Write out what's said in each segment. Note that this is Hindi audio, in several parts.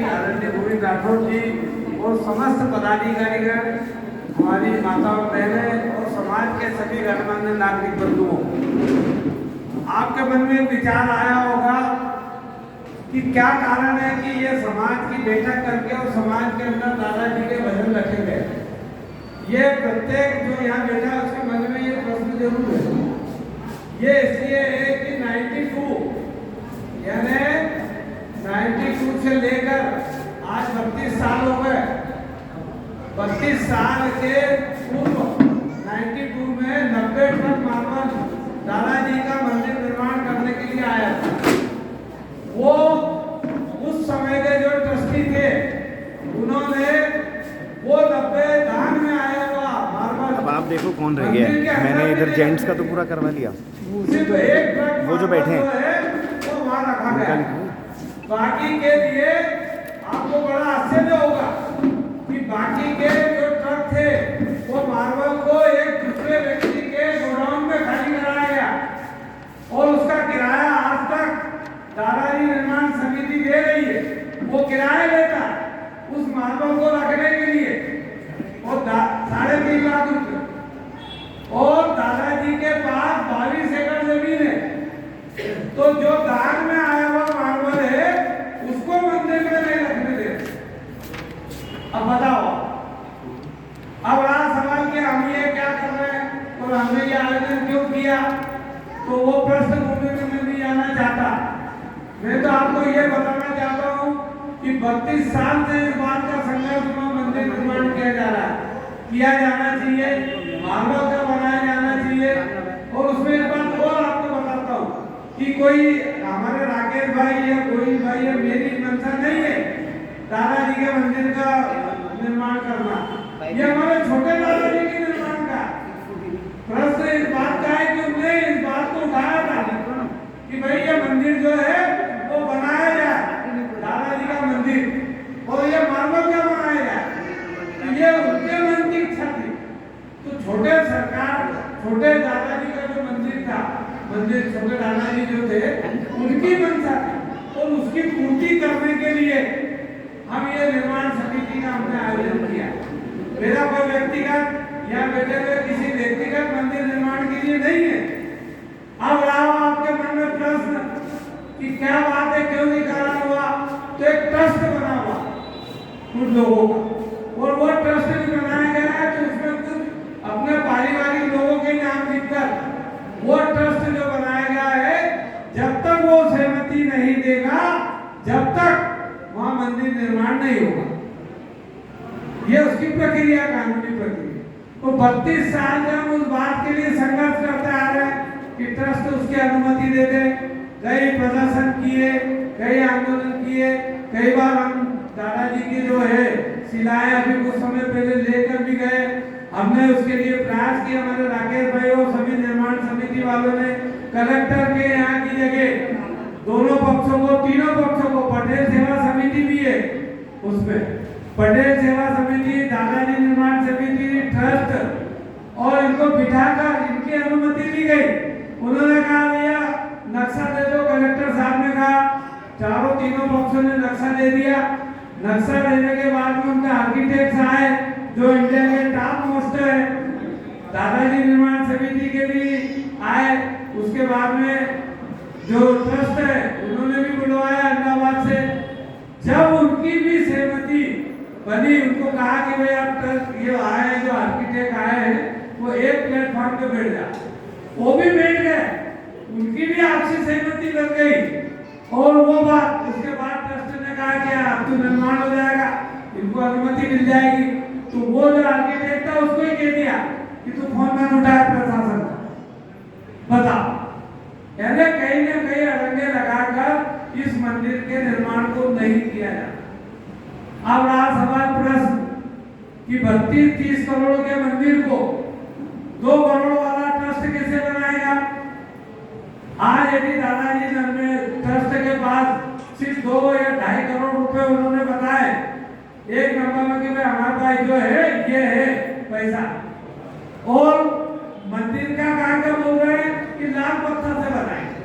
आदरणीय गोविंद राठौर जी और समस्त पदाधिकारीगण, हमारी माता और बहनें और समाज के सभी गणमान्य नागरिक बंधुओं, आपके मन में एक विचार आया होगा कि क्या कारण है कि ये समाज की बैठक करके और समाज के अंदर दादाजी के भजन रखे गए। ये प्रत्येक जो यहाँ बैठा है उसके मन में ये प्रश्न जरूर है। ये इसलिए है कि 92 यानी 92 से लेकर आज 32 साल हो गए। 32 साल के पूर्व 92 में 90 टन मार्बल दादाजी का मंदिर निर्माण करने के लिए आया था। वो उस समय के जो ट्रस्टी थे उन्होंने वो 90 दान में आया हुआ मार्बल। अब आप देखो कौन रह गया है। मैंने इधर जेंट्स का तो पूरा करवा लिया, सिर्फ एक ट्रक वो जो बैठे हैं वो वहाँ रखा गया। बाकी के लिए आपको बड़ा आश्चर्य होगा कि बाकी के जो ट्रक थे वो मार्बल को एक दूसरे व्यक्ति के गोडाउन में खाली कराया गया और उसका किराया आज तक दादाजी निर्माण समिति दे रही है। वो किराया लेता उस मार्बल को रखने के लिए और 3.5 लाख रुपए। और दादाजी के पास 22 एकड़ जमीन है, तो जो दान में आया हुआ मार्बल है उसको मंदिर में नहीं रखने दे। अब बताओ, अब बड़ा सवाल कि हम ये क्या कर रहे हैं और हमने ये आयोजन क्यों किया, तो वो प्रश्न भूमि में नहीं आना चाहता। मैं तो आपको ये बताना चाहता हूँ कि 32 साल से इस बात का संघर्ष में मंदिर निर्माण किया जा रहा है, किया जाना चाहिए, मार्बल का बनाया जाना चाहिए। और उसमें एक बात और आपको बताता हूँ कि कोई हमारे राकेश भाई या कोई भाई या मेरी मंशा नहीं है दादाजी के मंदिर का निर्माण करना। ये हमारे छोटे दादाजी के निर्माण का प्रश्न इस बात का है कि उन्होंने इस बात को उठाया था कि भाई ये मंदिर जो है वो बनाया जाए, दादाजी का मंदिर, और ये मार्बल का बनाया जाए। तो ये उनके मन की इच्छा थी। तो छोटे दादाजी का जो मंदिर था, छोटे दादाजी जो थे उनकी मंशा थी और उसकी पूर्ति करने के लिए हम ये निर्माण समिति का हमने आयोजन किया। मेरा कोई व्यक्तिगत या बेटे हुए किसी व्यक्तिगत मंदिर निर्माण के लिए नहीं है। अब रहा आपके मन में प्रश्न कि क्या बात है, क्यों नहीं करा हुआ, तो एक ट्रस्ट बना हुआ कुछ लोगों का, और वो ट्रस्ट भी बनाया गया है तो उसमें कुछ अपने पारिवारिक लोगों के नाम लिखकर वो ट्रस्ट जो बनाया गया है, जब तक वो सहमति नहीं देगा जब तक वहां मंदिर निर्माण नहीं होगा। ये उसकी प्रक्रिया, कानूनी प्रक्रिया। तो 32 साल से हम उस बात के लिए संघर्ष करते आ रहे हैं कि ट्रस्ट उसकी अनुमति दे दे। कई प्रदर्शन किए, कई आंदोलन किए, कई बार हम दादाजी की जो है शिलाएं अभी कुछ समय पहले लेकर भी गए। हमने उसके लिए प्रयास किया। हमारे राकेश भाई और सभी निर्माण समिति वालों ने कलेक्टर के यहाँ की जगह दोनों पक्षों को, तीनों पक्षों को, पटेल सेवा समिति भी है उसमें, पटेल सेवा समिति, दादाजी निर्माण समिति, ट्रस्ट, और इनको बिठाकर इनकी अनुमति ली गई। उन्होंने कहा भैया नक्शा दे दो। कलेक्टर साहब ने कहा, तीनों पक्षों ने नक्शा दे दिया। नक्शा देने के बाद में उनके आर्किटेक्ट आए जो इंडिया के टॉप मोस्ट है, दादाजी निर्माण समिति के भी आए। उसके बाद में जो ट्रस्ट है उन्होंने भी बुलवाया अहमदाबाद से। जब उनकी भी सहमति बनी, उनको कहा कि भाई आप ये आए, जो आर्किटेक्ट आए हैं वो एक प्लेटफॉर्म पे बैठ जा, वो भी बैठ गए, उनकी भी आपसी सहमति बन गई। और वो बात उसके बाद ट्रस्ट ने कहा कि अब तो निर्माण हो जाएगा, इनको अनुमति मिल जाएगी। तो वो जो आर्किटेक्ट था उसको ही कह दिया कि तू फोन में उठाया प्रशासन का, बता। यानी कहीं ना कहीं अड़ंगे लगाकर इस मंदिर के निर्माण को नहीं किया जाता। अब रहा सवाल प्रश्न कि 32-30 करोड़ के मंदिर को 2 करोड़ वाला ट्रस्ट कैसे बनाएगा। आज यदि दादाजी में ट्रस्ट के पास सिर्फ 2 या 2.5 करोड़ रुपए उन्होंने बताए एक नंबर में कि भाई हमारे पास जो है ये है पैसा, और मंदिर का काम क्या बोल रहे हैं कि लाल पत्थर से बनाएंगे।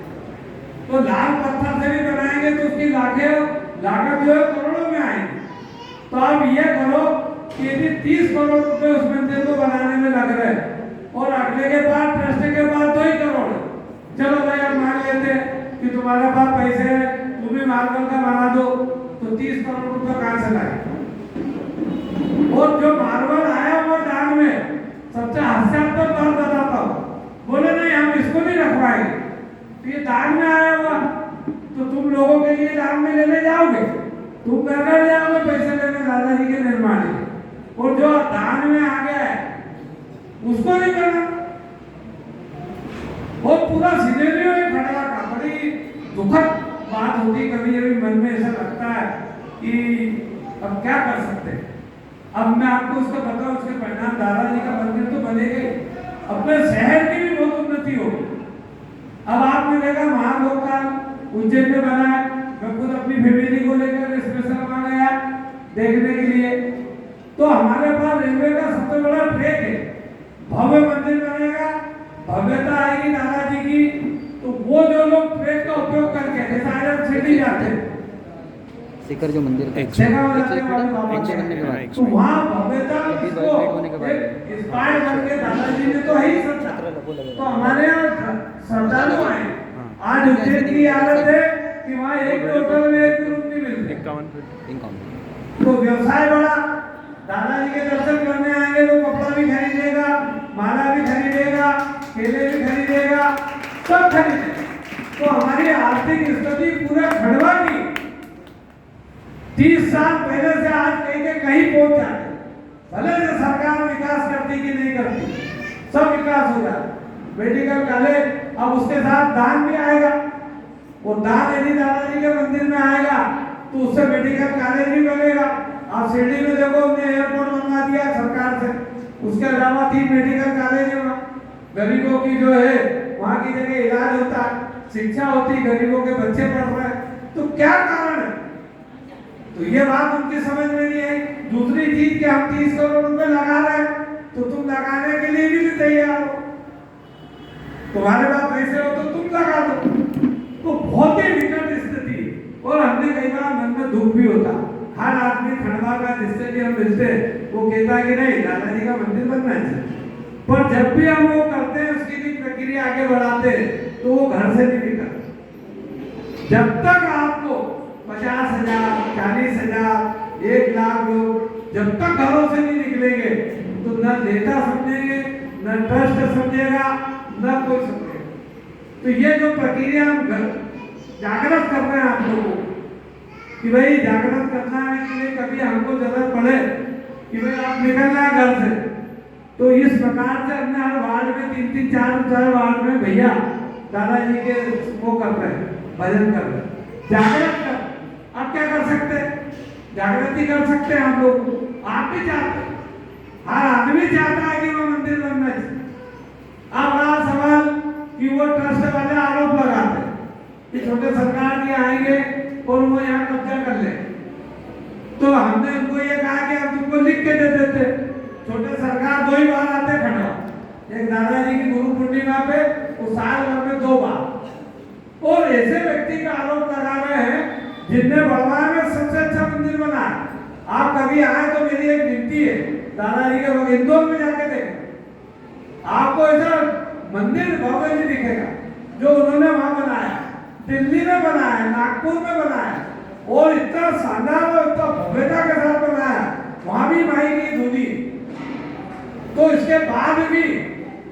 तो लाल पत्थर से भी बनाएंगे तो उसकी लागत जो है करोड़ों में आएगी। तो आप ये करो कि यदि 30 करोड़ रुपए उस मंदिर को बनाने में लग रहे हैं और अगले के बाद ट्रस्ट के बाद 2 ही करोड़, चलो भाई आप मान लेते हैं कि तुम्हारे पास पैसे हैं, तुम भी मार्बल का बना दो, तो 30 करोड़ रुपए कहां से लाए? और जो मार्बल आया वो दान में सबसे हास्यास्पद बात बताता हूँ, बोले नहीं हम इसको नहीं रखवाएंगे, तो ये दान में आया हुआ, तो तुम लोगों के लिए दान में लेने जाओगे, तुम घर घर जाओगे पैसे लेने दादाजी के निर्माण के, और जो दान में आ गया है उसको नहीं करना। और पूरा सिनेरियो है खड़ा का, बड़ी दुखद बात होती, कभी कभी मन में ऐसा लगता है कि अब क्या कर सकते हैं। अब मैं आपको उसका बताऊं, उसके परिणाम दादाजी का मंदिर तो बनेगा ही, अपने शहर की भी बहुत उन्नति होगी। अब आपने देखा महालोकपाल उज्जैन में बना है, मैं खुद अपनी फैमिली को लेकर स्पेशल वहां गया देखने के लिए। तो हमारे पास रेलवे का सबसे बड़ा ट्रैक है, भव्य मंदिर बनेगा, भव्यता आएगी दादाजी की, तो वो जो लोग ट्रैक का उपयोग करके जैसे आयरन सिटी जाते हैं शिखर जो मंदिर का तो वहाँ भव्यता इंस्पायर करके दादाजी ने तो ही सोचा। तो हमारे यहाँ श्रद्धालु आए, आज उज्जैन की हालत है कि वहाँ एक होटल में एक रूम नहीं मिलते, 51 तो व्यवसाय बड़ा, दादाजी के दर्शन करने आएंगे तो कपड़ा भी खरीदेगा, माला भी खरीदेगा, केले भी खरीदेगा, सब खरीदेगा। तो हमारी आर्थिक स्थिति पूरा खड़वा की 30 साल पहले से आज कहीं के कहीं पहुंच जाते, भले से सरकार विकास करती कि नहीं करती, सब विकास हो जाता। मेडिकल कॉलेज, अब उसके साथ दान भी आएगा, वो दान यदि दादाजी के मंदिर में आएगा तो उससे मेडिकल कॉलेज भी बनेगा। आप शिरडी में देखो हमने एयरपोर्ट बनवा दिया सरकार से, उसके अलावा 3 मेडिकल कॉलेज है, गरीबों की जो है वहाँ की जगह इलाज होता है, शिक्षा होती, गरीबों के बच्चे पढ़ रहे हैं, तो क्या कारण है? तो ये बात उनकी समझ में नहीं आई। दूसरी चीज कि हम 30 करोड़ रुपए लगा रहे हैं, तो तुम लगाने के लिए भी तैयार हो, तुम्हारे पास पैसे हो तो तुम लगा दो, तो बहुत ही विकट स्थिति। और हमने कई बार मन में दुख भी होता, हर आदमी खंडवा का जिससे भी हम मिलते वो कहता है कि नहीं दादाजी का मंदिर बनना चाहिए, पर जब भी हम वो करते हैं उसकी भी प्रक्रिया आगे बढ़ाते हैं तो वो घर से नहीं निकलता। जब तक आपको 50,000, 40,000, 1 लाख लोग जब तक घरों से नहीं निकलेंगे तो न नेता समझेंगे, न ट्रस्ट समझेगा, न कोई समझेगा। तो ये जो प्रक्रिया हम जागृत कर रहे हैं आप लोगों को कि भाई जागृत करना है कि नहीं, कभी हमको जरूरत पड़े कि भाई आप निकलना है घर से, तो इस प्रकार से हमने हर वार्ड में 3-3, 4-4 वार्ड में भैया दादाजी के वो कर रहे हैं, भजन कर रहे हैं, जागृत कर। आप क्या कर सकते हैं? जागृति कर सकते हैं हम लोग, आप भी चाहते हैं, हर आदमी चाहता है कि वो मंदिर बनना चाहिए। अब बड़ा सवाल कि वो ट्रस्ट वाले आरोप लगाते हैं कि छोटे सरकार जी आएंगे और वो यहाँ कब्जा कर ले, तो हमने उनको ये कहा कि हम तुमको लिख के दे देते, छोटे सरकार 2 ही बार आते खड़ा, एक दादाजी की गुरु पूर्णिमा पे, वो साल भर में 2 बार। और ऐसे व्यक्ति का आरोप लगा रहे हैं जिनने बड़वाह में सबसे अच्छा मंदिर बनाया। आप कभी आए तो मेरी एक विनती है, दादाजी के वक्त इंदौर में जाके देखें, आपको ऐसा मंदिर भव्य नहीं दिखेगा जो उन्होंने वहां बनाया, दिल्ली में बनाया, नागपुर में बनाया, और इतना शानदार और इतना भव्यता के साथ बनाया, वहां भी माई की धुनी। तो इसके बाद भी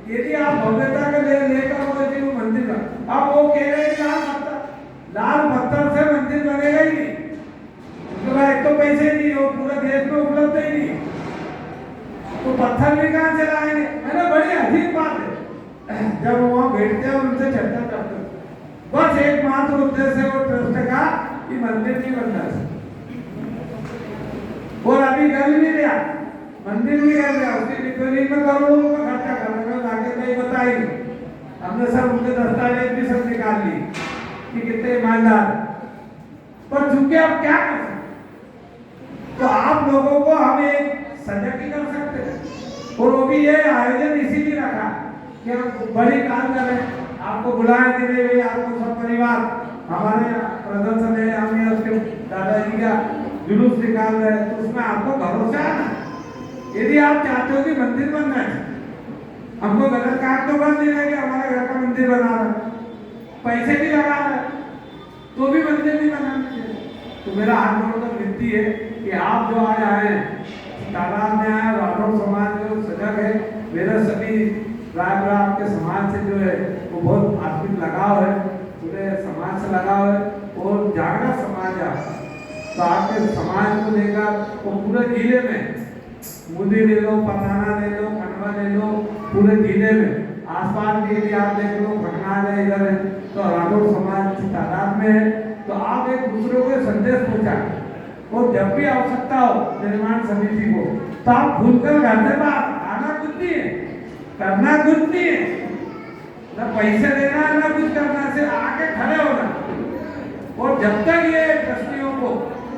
यदि आप भव्यता के लेकर वो मंदिर का, अब वो कह रहे हैं लाल पत्थर से मंदिर बनेगा ही नहीं, तो एक तो पैसे नहीं हो, पूरे देश में उपलब्ध ही नहीं, तो पत्थर भी कहां से लाएंगे? मैंने बड़ी अजीब बात है, जब वहां बैठते हैं उनसे चर्चा करते हैं, बस एकमात्र उद्देश्य वो ट्रस्ट का कि मंदिर नहीं बनना चाहिए, और अभी कर नहीं लिया, मंदिर भी कर लिया, उसकी रिपेयरिंग में करोड़ों का खर्चा कर रहे हैं, आगे नहीं बताएंगे। हमने सब उनके दस्तावेज भी सब निकाल लिए कि कितने ईमानदार, पर चूंकि आप क्या कर सकते, तो आप लोगों को हम एक सजग ही कर सकते हैं, और वो भी ये आयोजन इसीलिए रखा कि हम बड़ी काम करें, आपको बुलाए देने हुए, आपको सब परिवार हमारे प्रदर्शन है, हमने उसके दादाजी का जुलूस निकाल रहे हैं, तो उसमें आपको भरोसा है ना। यदि आप चाहते हो कि मंदिर बन रहा है, हमको गलत काम तो कर नहीं रहे कि हमारे घर का मंदिर बना रहा है, पैसे भी लगा रहा है, तो भी मंदिर नहीं बनाना चाहिए। तो मेरा हाथ जोड़कर विनती है कि आप जो आज आए हैं, तालाब में आए, राठौर समाज जो सजग है, मेरा सभी रायपुरा आपके समाज से जो है वो बहुत आत्मिक लगाव है, पूरे समाज से लगाव है और जागरण समाज है। तो आपके समाज को लेकर वो पूरे जिले में, मुंदी ले लो, पताना ले लो, खंडवा ले लो, पूरे जिले में आसपास के यदि आप देख लो, घटना है इधर है, तो राठौर समाज की तादाद में है। तो आप एक दूसरे को संदेश पहुंचाएं और जब भी आवश्यकता हो निर्माण समिति को, तो आप खुलकर घर से बाहर आना कुछ नहीं है, करना कुछ नहीं है, ना पैसे देना है ना कुछ करना, से आके खड़े होना। और जब तक ये ट्रस्टियों को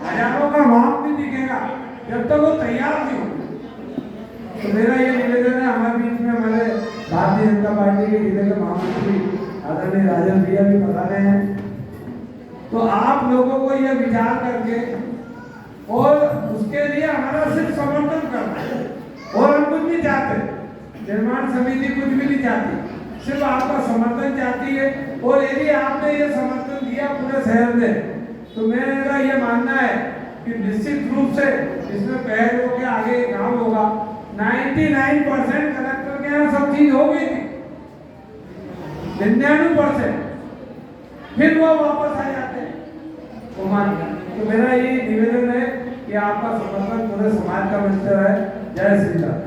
हजारों का मार्ग नहीं दिखेगा, जब तक वो तैयार नहीं हो। तो मेरा ये निवेदन है, हमारे बीच में हमारे भारतीय जनता पार्टी के जिले के महामंत्री आदरणीय राजन भैया भी बता रहे हैं। तो आप लोगों को यह विचार करके और उसके लिए हमारा सिर्फ समर्थन करना है, और हम कुछ नहीं चाहते, निर्माण समिति कुछ भी नहीं चाहती, सिर्फ आपका समर्थन चाहती है। और यदि आपने ये समर्थन दिया पूरे शहर में, तो मेरा ये मानना है कि निश्चित रूप से इसमें पहल होकर आगे काम होगा। 99% कलेक्टर के यहाँ सब चीज हो गई थी, 99% फिर वो वापस आ जाते हैं। तो मेरा ये निवेदन है कि आपका समर्थन पूरे समाज का मिलता है। जय श्री राम।